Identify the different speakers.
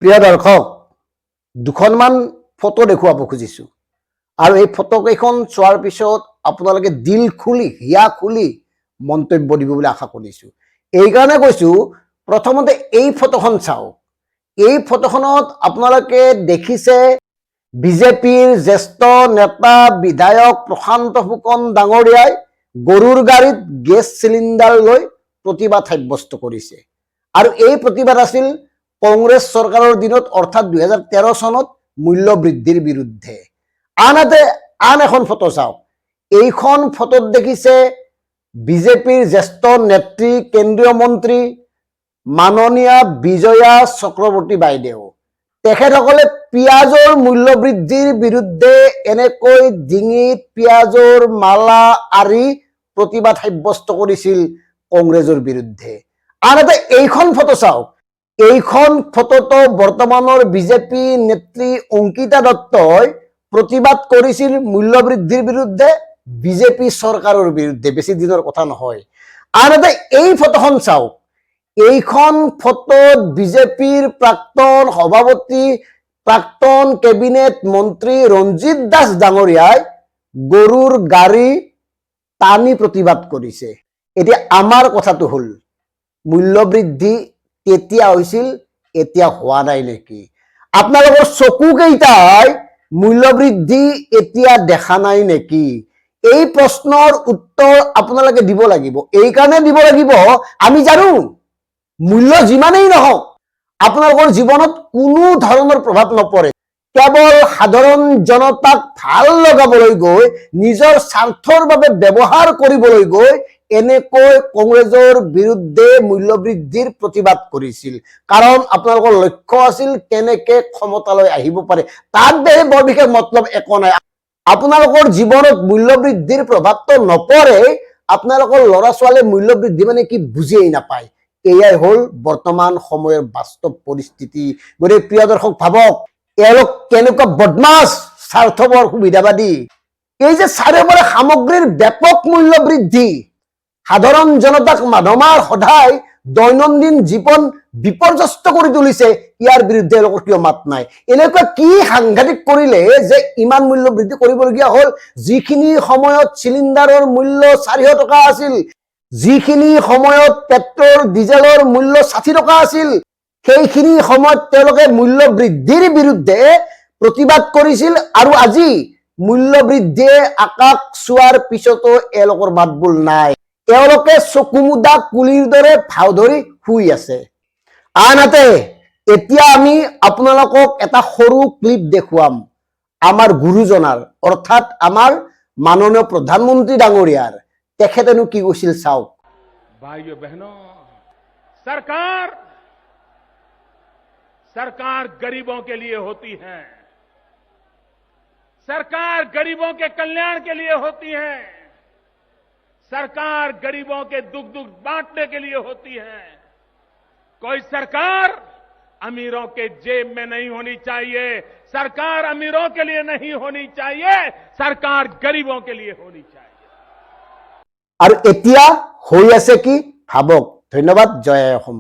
Speaker 1: প্ৰিয় দৰ্শক, দুখনমান ফটো দেখুৱাব খুজিছোঁ আৰু এই ফটোকেইখন চোৱাৰ পিছত আপোনালোকে দিল খুলি হিয়া খুলি মন্তব্য দিব বুলি আশা কৰিছোঁ। এইকাৰণে কৈছোঁ, প্ৰথমতে এই ফটোখন চাওক। এই ফটোখনত আপোনালোকে দেখিছে বিজেপিৰ জ্যেষ্ঠ নেতা বিধায়ক প্ৰশান্ত ফুকন ডাঙৰীয়াই গৰুৰ গাড়ীত গেছ চিলিণ্ডাৰ লৈ প্ৰতিবাদ সাব্যস্ত কৰিছে। আৰু এই প্ৰতিবাদ আছিল কংগ্ৰেছ চৰকাৰৰ দিনত, অৰ্থাৎ 2013 চনত মূল্য বৃদ্ধিৰ বিৰুদ্ধে। আনহাতে আন এখন ফটো চাওক। এইখন ফটোত দেখিছে বিজেপিৰ জ্যেষ্ঠ নেত্ৰী, কেন্দ্ৰীয় মন্ত্ৰী মাননীয়া বিজয়া চক্ৰৱৰ্তী বাইদেউ। তেখেতসকলে পিঁয়াজৰ মূল্য বৃদ্ধিৰ বিৰুদ্ধে এনেকৈ ডিঙিত পিঁয়াজৰ মালা আৰি প্ৰতিবাদ সাব্যস্ত কৰিছিল কংগ্ৰেছৰ বিৰুদ্ধে। আনহাতে এইখন ফটো চাওক। এইখন ফটোতো বৰ্তমানৰ বিজেপি নেত্ৰী অংকিতা দত্তই প্ৰতিবাদ কৰিছিল মূল্য বৃদ্ধিৰ বিৰুদ্ধে, বিজেপি চৰকাৰৰ বিৰুদ্ধে, বেছি দিনৰ কথা নহয়। আনহাতে এই ফটোখন চাওক। এইখন ফটোত বিজেপিৰ প্ৰাক্তন সভাপতি, প্ৰাক্তন কেবিনেট মন্ত্ৰী ৰঞ্জিত দাস ডাঙৰীয়াই গৰুৰ গাড়ী টানি প্ৰতিবাদ কৰিছে। এতিয়া আমাৰ কথাটো হ'ল, মূল্য বৃদ্ধি তেতিয়া হৈছিল, এতিয়া হোৱা নাই নেকি? আপোনালোকৰ চকুকেইটাই মূল্য বৃদ্ধি এতিয়া দেখা নাই নেকি? এই প্ৰশ্নৰ উত্তৰ আপোনালোকে দিব লাগিব। এইকাৰণে দিব লাগিব, আমি জানো মূল্য যিমানেই নহওক আপোনালোকৰ জীৱনত কোনো ধৰণৰ প্ৰভাৱ নপৰে। কেৱল সাধাৰণ জনতাক ভাল লগাবলৈ গৈ, নিজৰ স্বাৰ্থৰ বাবে ব্যৱহাৰ কৰিবলৈ গৈ এনেকৈ কংগ্ৰেছৰ বিৰুদ্ধে মূল্য বৃদ্ধিৰ প্ৰতিবাদ কৰিছিল। কাৰণ আপোনালোকৰ লক্ষ্য আছিল কেনেকে ক্ষমতালৈ আহিব পাৰে, তাত বৰ বিশেষ মতলব একো নাই। আপোনালোকৰ জীৱনত মূল্য বৃদ্ধিৰ প্ৰভাৱটো নপৰে, আপোনালোকৰ ল'ৰা ছোৱালীয়ে মূল্য বৃদ্ধি মানে কি বুজিয়েই নাপায়। এয়াই হ'ল বৰ্তমান সময়ৰ বাস্তৱ পৰিস্থিতি। গতিকে প্ৰিয় দৰ্শক, ভাবক এওঁলোক কেনেকুৱা বদমাছ, স্বাৰ্থপৰ, সুবিধাবাদী। এই যে চাৰিওফালে সামগ্ৰীৰ ব্যাপক মূল্য বৃদ্ধি, সাধাৰণ জনতাক মাধমাৰ সদায় দৈনন্দিন জীৱন বিপৰ্যস্ত কৰি তুলিছে, ইয়াৰ বিৰুদ্ধে এওঁলোকৰ কিয় মাত নাই? এনেকুৱা কি সাংঘাতিক কৰিলে যে ইমান মূল্য বৃদ্ধি কৰিবলগীয়া হ'ল? যিখিনি সময়ত চিলিণ্ডাৰৰ মূল্য 400 টকা আছিল, যিখিনি সময়ত পেট্ৰল ডিজেলৰ মূল্য 60 টকা আছিল, সেইখিনি সময়ত তেওঁলোকে মূল্য বৃদ্ধিৰ বিৰুদ্ধে প্ৰতিবাদ কৰিছিল। আৰু আজি মূল্য বৃদ্ধিয়ে আকাশ চোৱাৰ পিছতো এওঁলোকৰ মাতবোল নাই। তেওঁলোকে চকুমুদা কুলিৰ দৰে ভাও ধৰি শুই আছে। আনহাতে এতিয়া আমি আপোনালোকক এটা সৰু ক্লিপ দেখুৱাম আমাৰ গুৰুজনাৰ, অৰ্থাৎ আমাৰ মাননীয় প্ৰধানমন্ত্ৰী ডাঙৰীয়াৰ। তেখেতেনো কি কৈছিল চাওক।
Speaker 2: भाइयों बहनों, सरकार गरीबों के लिए होती है, सरकार गरीबों के कल्याण के लिए होती है, सरकार गरीबों के दुख बांटने के लिए होती है। कोई सरकार अमीरों के जेब में नहीं होनी चाहिए, सरकार अमीरों के लिए नहीं होनी चाहिए, सरकार गरीबों के लिए होनी चाहिए।
Speaker 1: আৰু এতিয়া হৈ আছে কি ভাবক। ধন্যবাদ। জয় অসম।